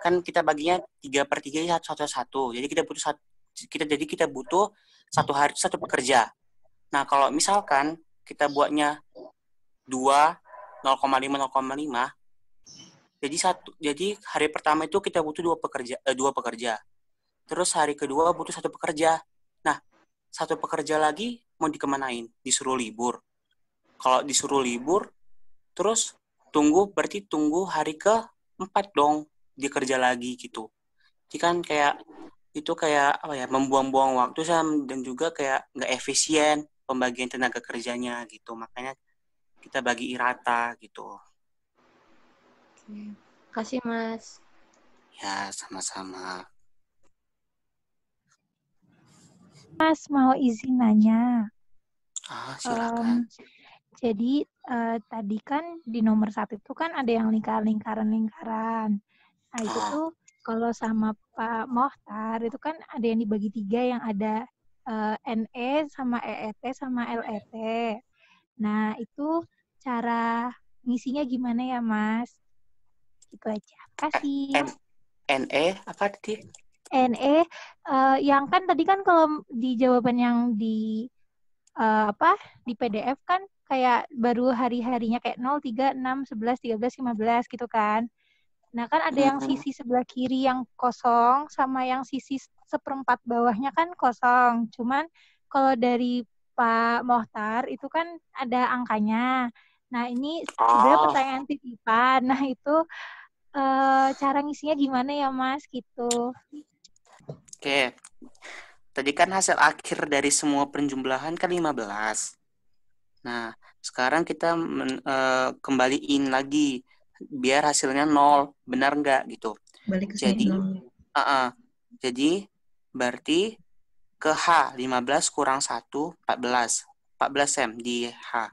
kan kita baginya 3/3 1. Jadi kita butuh 1 hari 1 pekerja. Nah, kalau misalkan kita buatnya 2, 0,5. Jadi hari pertama itu kita butuh 2 pekerja. Terus hari kedua butuh 1 pekerja. Nah, 1 pekerja lagi mau dikemanain? Disuruh libur. Kalau disuruh libur, terus berarti tunggu hari ke-4 dong dia kerja lagi gitu. Jadi kan kayak membuang-buang waktu dan juga kayak nggak efisien pembagian tenaga kerjanya gitu. Makanya kita bagi rata gitu. Kasih Mas. Ya, sama-sama. Mas mau izin nanya. Silakan. Jadi tadi kan di nomor 1 itu kan ada yang lingkaran. Nah itu tuh kalau sama Pak Mohtar itu kan ada yang dibagi 3 yang ada NE sama EET sama LET. Nah itu cara ngisinya gimana ya Mas? Itu aja. Kasih. NE apa tadi? NE yang kan tadi kan kalau di jawaban yang di di PDF kan kayak baru hari-harinya kayak 0, 3, 6, 11, 13, 15 gitu kan. Nah kan ada yang sisi sebelah kiri yang kosong sama yang sisi 1/4 bawahnya kan kosong. Cuman kalau dari Pak Mohtar itu kan ada angkanya. Nah ini sebenarnya pertanyaan titipan. Nah itu cara ngisinya gimana ya Mas gitu. Oke. Tadi kan hasil akhir dari semua penjumlahan kan 15. Nah, sekarang kita kembaliin lagi biar hasilnya 0. Benar nggak gitu? Balik ke Jadi, sini. Jadi berarti ke H 15 kurang 1 14. 14 Sam di H.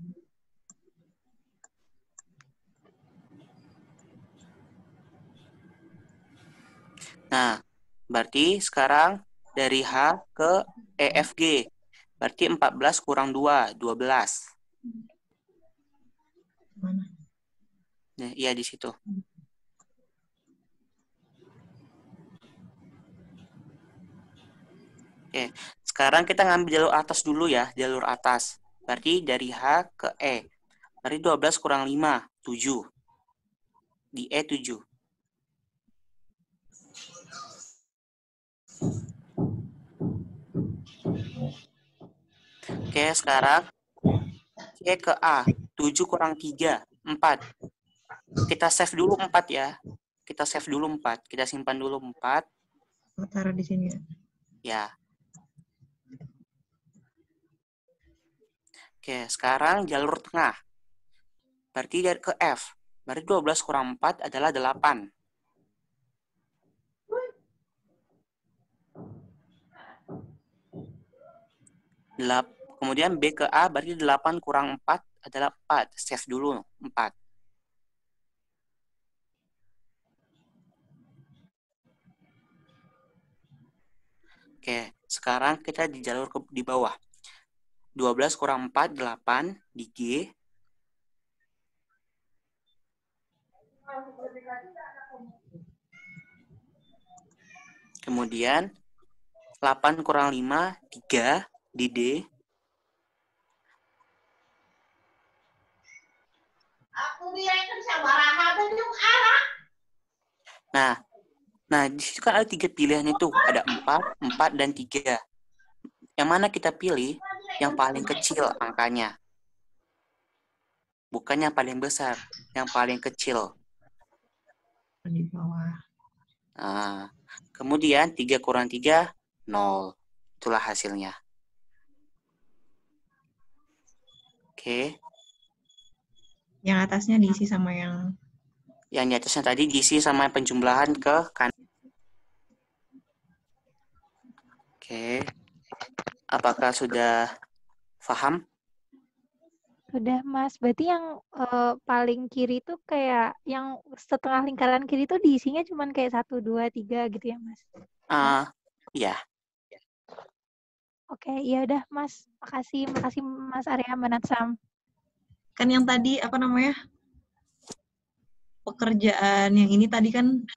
Nah, berarti sekarang dari H ke EFG. Berarti 14 kurang 2, 12. Mana? Nah, iya di situ. Oke, sekarang kita ngambil jalur atas dulu ya, jalur atas. Berarti dari H ke E. Berarti 12 kurang 5, 7. Di E 7. Oke, sekarang C ke A. 7 kurang 3, 4. Kita save dulu 4 ya. Kita save dulu 4. Kita simpan dulu 4. Taruh di sini ya. Ya. Oke, sekarang jalur tengah. Berarti dari ke F. Berarti 12 kurang 4 adalah 8. Kemudian B ke A berarti 8 kurang 4 adalah 4. Save dulu 4. Oke, sekarang kita di jalur di bawah. 12 kurang 4, 8 di G. Kemudian 8 kurang 5, 3 di D. Nah, Nah, di situ kan ada 3 pilihan itu. Ada 4, 4, dan 3. Yang mana kita pilih yang paling kecil angkanya. Bukan yang paling besar, yang paling kecil. Di bawah. Nah, kemudian 3 kurang 3, 0. Itulah hasilnya. Oke. Yang atasnya diisi sama yang... Yang di atasnya tadi diisi sama penjumlahan ke kanan. Oke. Apakah sudah paham? Sudah, Mas. Berarti yang paling kiri itu kayak yang setengah lingkaran kiri itu diisinya cuma kayak 1, 2, 3 gitu ya, Mas? Iya. Oke, ya udah, Mas. Makasih Mas Arya Manatsam. Kan yang tadi apa namanya? Pekerjaan yang ini tadi kan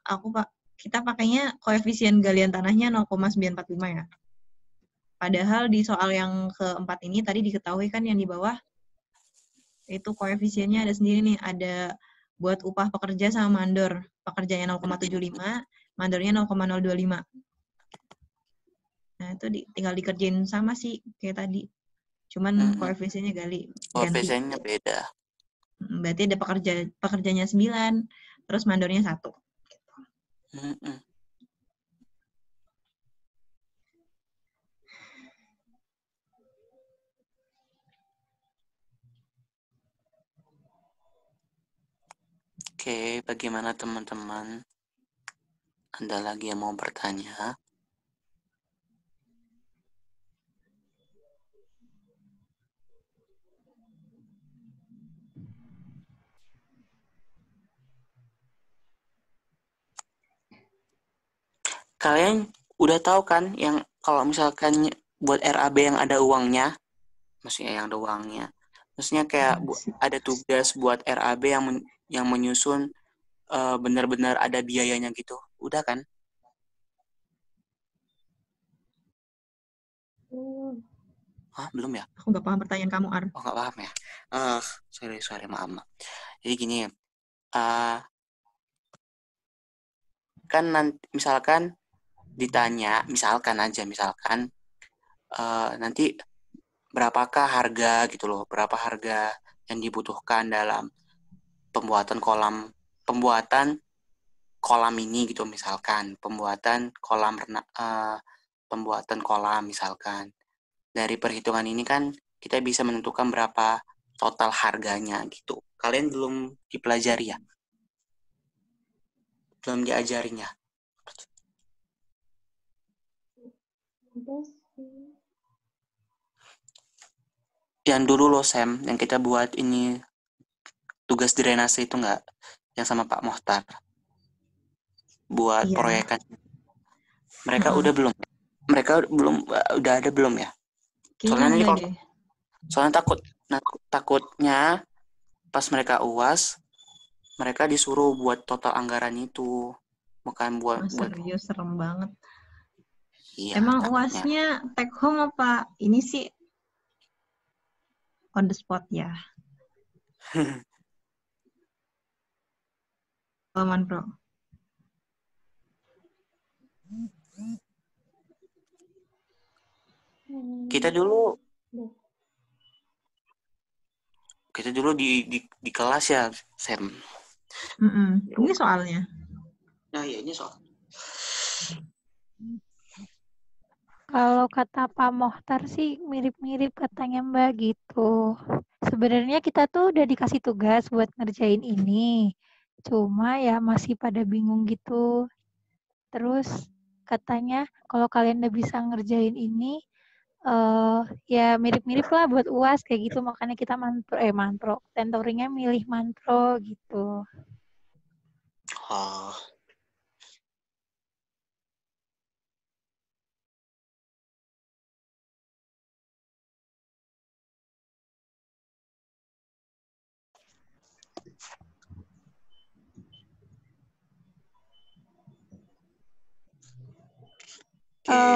kita pakainya koefisien galian tanahnya 0,945 ya. Padahal di soal yang keempat ini tadi diketahui kan yang di bawah itu koefisiennya ada sendiri nih, ada buat upah pekerja sama mandor. Pekerjanya 0,75, mandornya 0,025. Nah, itu tinggal dikerjain sama sih kayak tadi. Cuman koefisiennya ganti. Koefisiennya beda. Berarti ada pekerjanya 9, terus mandornya 1. Oke, bagaimana teman-teman? Ada lagi yang mau bertanya? Kalian udah tahu kan yang kalau misalkan buat RAB yang ada uangnya, maksudnya yang ada uangnya, maksudnya kayak ada tugas buat RAB yang menyusun benar-benar ada biayanya gitu, udah kan? Belum ya? Aku nggak paham pertanyaan kamu, Ar. Oh, nggak paham ya? Sorry, maaf. Jadi gini, kan nanti misalkan ditanya, misalkan nanti berapakah harga gitu loh, berapa harga yang dibutuhkan dalam pembuatan kolam ini gitu, misalkan pembuatan kolam misalkan. Dari perhitungan ini kan kita bisa menentukan berapa total harganya gitu. Kalian belum dipelajari ya? Belum diajarinya? Yang dulu loh Sam, yang kita buat ini tugas drainase itu enggak? Yang sama Pak Mohtar. Buat proyekan. Mereka udah belum? Mereka belum, udah ada belum ya? Soalnya takutnya pas mereka UAS, mereka disuruh buat total anggaran itu, bukan buat serius, serem banget. Iya, emang UASnya take home apa ini sih on the spot ya? Aman, Bro. Kita dulu di kelas ya, Sam. Ini soalnya. Nah, iya ini soal. Kalau kata Pak Mohtar sih mirip-mirip katanya Mbak gitu. Sebenarnya kita tuh udah dikasih tugas buat ngerjain ini. Cuma ya masih pada bingung gitu. Terus katanya kalau kalian udah bisa ngerjain ini, ya mirip-mirip lah buat UAS kayak gitu. Makanya kita tentoringnya milih mantro gitu.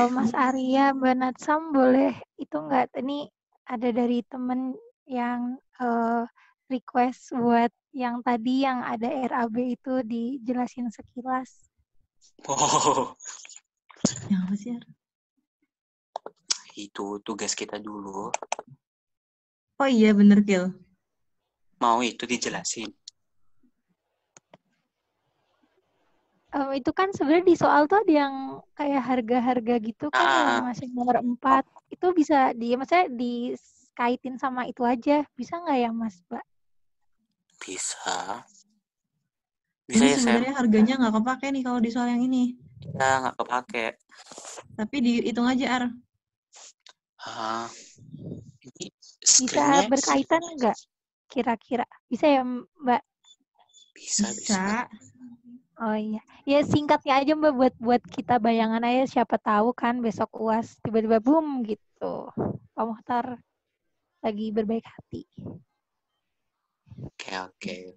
Mas Arya, Mbak Natsam boleh itu enggak? Ini ada dari temen yang request buat yang tadi yang ada RAB itu dijelasin sekilas. Oh, Yang apa sih, Ar? itu tugas kita dulu. Oh iya, bener, Kil. Mau itu dijelasin. Itu kan sebenarnya di soal tuh ada yang kayak harga-harga gitu kan yang masih nomor 4. Itu bisa maksudnya dikaitin sama itu aja. Bisa nggak ya, Mas, Mbak? Bisa. Ini Bisa ya, Sam? sebenarnya harganya nggak kepake nih kalau di soal yang ini. Ya, nggak kepake. Tapi dihitung aja, Ar. Ini Bisa screen-nya berkaitan nggak? Kira-kira. Bisa ya, Mbak? bisa. Oh iya. Ya singkatnya aja Mbak buat kita bayangan aja, siapa tahu kan besok UAS tiba-tiba boom gitu. Pak Muhtar lagi berbaik hati. Oke.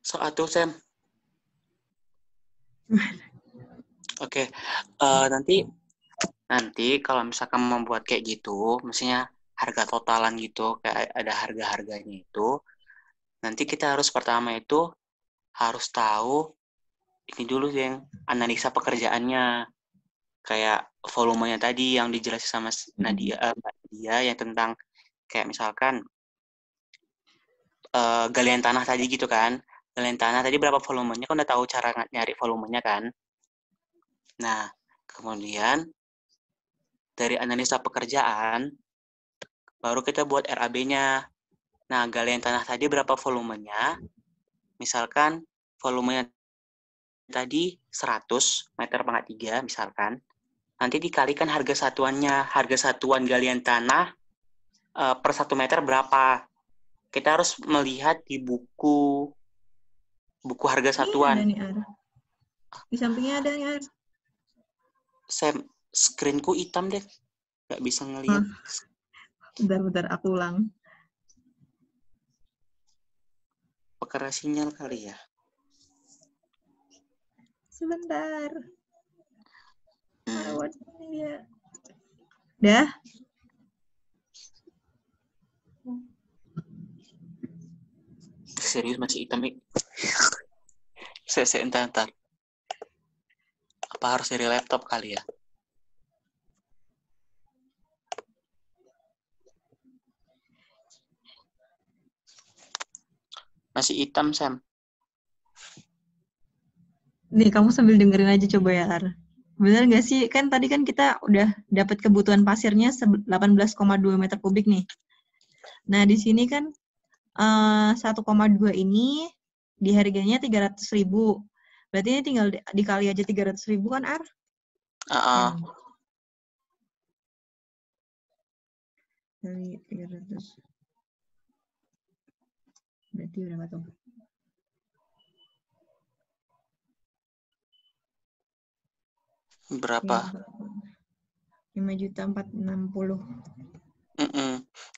Soal tuh, Sam. Oke. Nanti kalau misalkan membuat kayak gitu, maksudnya harga totalan gitu, kayak ada harga-harganya itu, nanti kita harus pertama itu harus tahu ini dulu yang analisa pekerjaannya, kayak volumenya tadi yang dijelasin sama Nadia, Mbak Nadia, yang tentang kayak misalkan galian tanah tadi gitu kan. Galian tanah tadi berapa volumenya, kan udah tahu cara nyari volumenya kan. Nah, kemudian dari analisa pekerjaan, baru kita buat RAB-nya. Nah, galian tanah tadi berapa volumenya? Misalkan volumenya tadi 100 meter pangkat 3 misalkan. Nanti dikalikan harga satuannya. Harga satuan galian tanah per 1 meter berapa? Kita harus melihat di buku harga satuan. Ini ada nih, Ar. Di sampingnya ada nih, Ar. Sam, screenku hitam deh. Nggak bisa ngelihat. Bentar, aku ulang. Perkara sinyal kali ya. Sebentar. Ya. Dah? Serius masih hitam nih. Saya entar. Apa harus dari laptop kali ya? Masih hitam, Sam. Nih, kamu sambil dengerin aja coba ya, Ar. Bener nggak sih? Kan tadi kan kita udah dapat kebutuhan pasirnya 18,2 meter kubik nih. Nah, di sini kan 1,2 ini di harganya 300.000. Berarti ini tinggal dikali aja 300.000 kan, Ar? Kali 300. Berarti berapa tuh? Berapa? 5.460.000.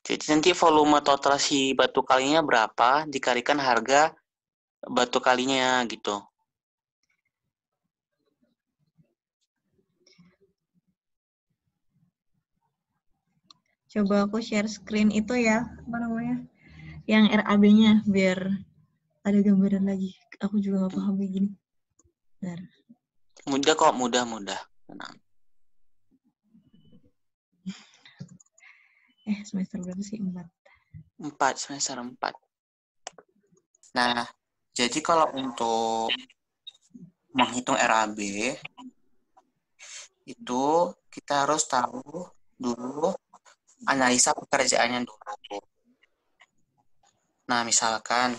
Jadi nanti volume total si batu kalinya berapa dikalikan harga batu kalinya gitu. Coba aku share screen itu ya, apa namanya? Yang RAB-nya biar ada gambaran lagi. Aku juga nggak paham kayak gini. Bentar. Mudah kok, mudah. Tenang. Semester berapa sih? 4. Semester 4. Nah, jadi kalau untuk menghitung RAB, itu kita harus tahu dulu analisa pekerjaannya dulu. Nah, misalkan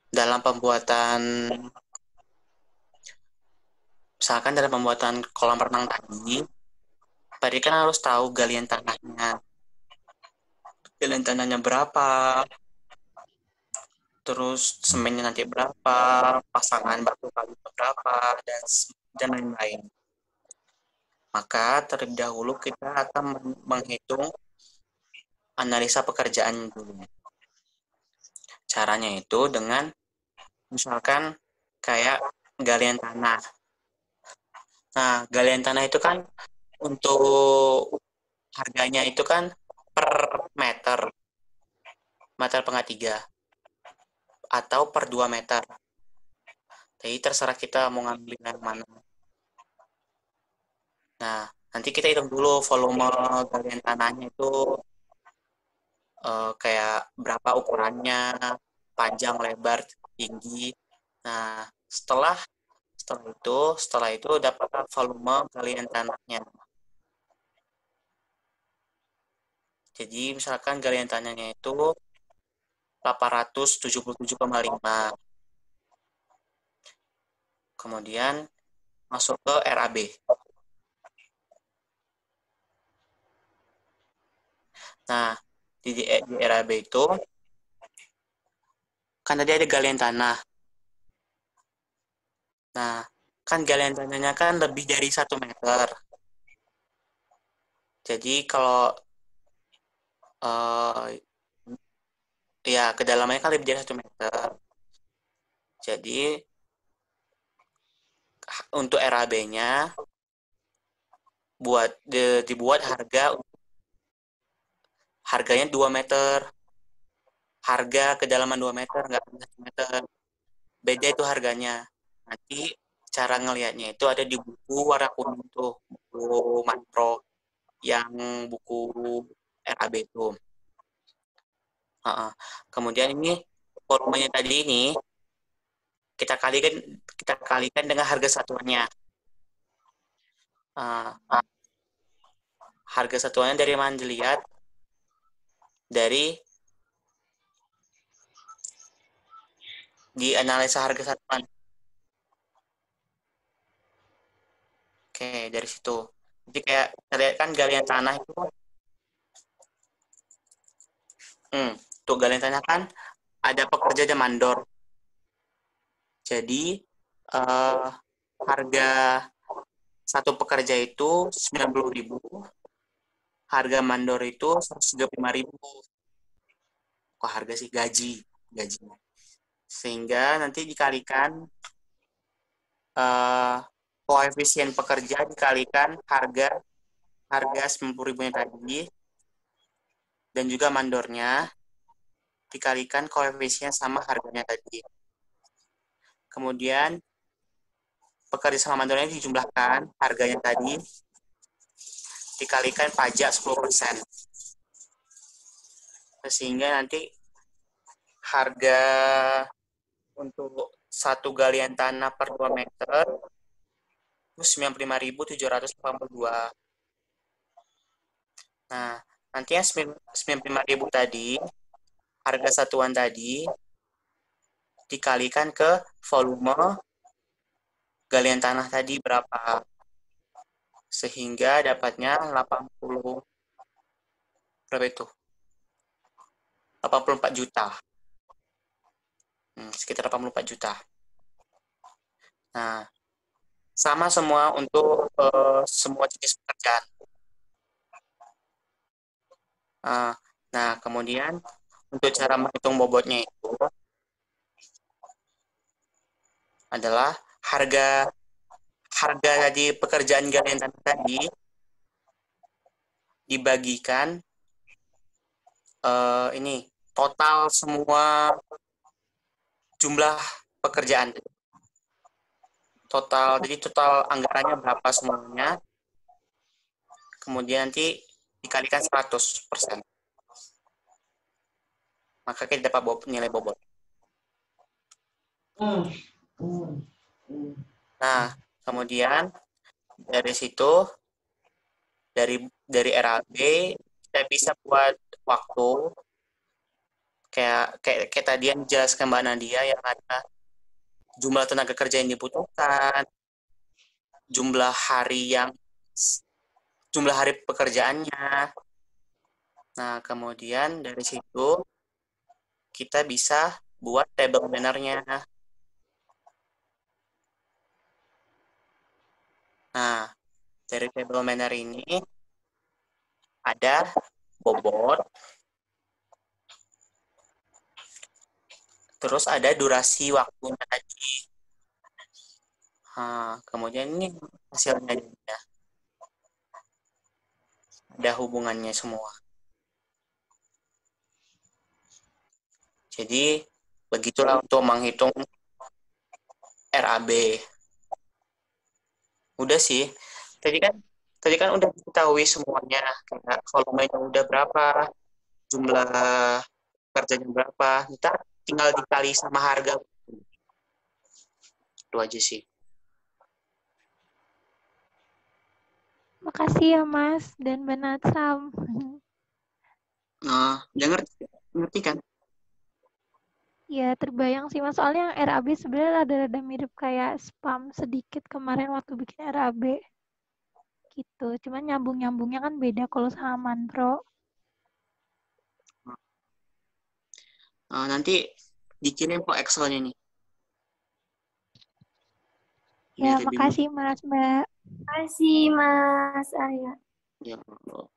dalam pembuatan kolam renang tadi kan harus tahu galian tanahnya. Galian tanahnya berapa, terus semennya nanti berapa, pasangan batu kali berapa, dan lain-lain. Maka terlebih dahulu kita akan menghitung analisa pekerjaan dulu. Caranya itu dengan misalkan kayak galian tanah. Nah, galian tanah itu kan untuk harganya itu kan per meter pangkat 3 atau per 2 meter. Jadi terserah kita mau ngambil yang mana. Nah, nanti kita hitung dulu volume galian tanahnya itu kayak berapa ukurannya, panjang, lebar, tinggi. Nah, setelah itu dapat volume galian tanahnya. Jadi misalkan galian tanahnya itu 877,5. Kemudian masuk ke RAB. Nah, di RAB itu kan tadi ada galian tanah. Nah, kan galian tanahnya kan lebih dari 1 meter. Jadi kalau ya kedalamannya kan lebih dari 1 meter. Jadi untuk RAB-nya dibuat harganya 2 meter. Harga kedalaman 2 meter, nggak 1 meter. Beda itu harganya. Nanti cara ngelihatnya itu ada di buku warna kuning tuh, buku makro yang buku RAB itu. Kemudian ini volumenya tadi ini kita kalikan dengan harga satuannya. Harga satuannya dari mana dilihat? Dari di analisa harga satuan. Oke, dari situ. Jadi kayak terlihat kan galian tanah itu. Tuh galian tanah kan ada pekerja dan mandor. Jadi harga satu pekerja itu 90.000. Harga mandor itu 135.000. Kok harga sih gajinya. Sehingga nanti dikalikan koefisien pekerja dikalikan harga 90.000-nya tadi dan juga mandornya dikalikan koefisien sama harganya tadi. Kemudian pekerja sama mandornya dijumlahkan harganya tadi dikalikan pajak 10%. Sehingga nanti harga untuk satu galian tanah per 2 meter itu 95.782. Nah, nanti yang 95.000 tadi, harga satuan tadi, dikalikan ke volume galian tanah tadi berapa. Sehingga dapatnya 84 juta. Sekitar 84 juta. Nah, sama semua untuk semua jenis pekerjaan. Nah, kemudian untuk cara menghitung bobotnya itu adalah harga di pekerjaan galian tanah tadi dibagikan ini total semua jumlah pekerjaan. Jadi total anggarannya berapa semuanya. Kemudian nanti dikalikan 100%. Maka kita dapat nilai bobot. Nah, kemudian dari situ dari RAB kita bisa buat waktu kayak tadi yang dijelaskan Mbak Nadia yang ada jumlah tenaga kerja yang dibutuhkan, jumlah hari pekerjaannya. Nah, kemudian dari situ kita bisa buat table manner-nya. Nah, dari table manner ini ada bobot, terus ada durasi waktunya tadi. Kemudian ini hasilnya juga. Ada hubungannya semua. Jadi, begitulah untuk menghitung RAB. Udah sih. Tadi kan udah diketahui semuanya, kayak volumenya udah berapa, jumlah kerjanya berapa. Ntar tinggal dikali sama harga. Itu aja sih. Makasih ya Mas dan Mbak Natsam. Udah ngerti kan? Ya terbayang sih Mas, soalnya yang RAB sebenarnya rada-rada mirip kayak spam sedikit kemarin waktu bikin RAB. Gitu, cuman nyambung-nyambungnya kan beda kalau sama Manpro. Nanti dikirim kok Excel-nya nih. Ya, makasih Mas, Mbak. Makasih Mas Arya. Ya Allah.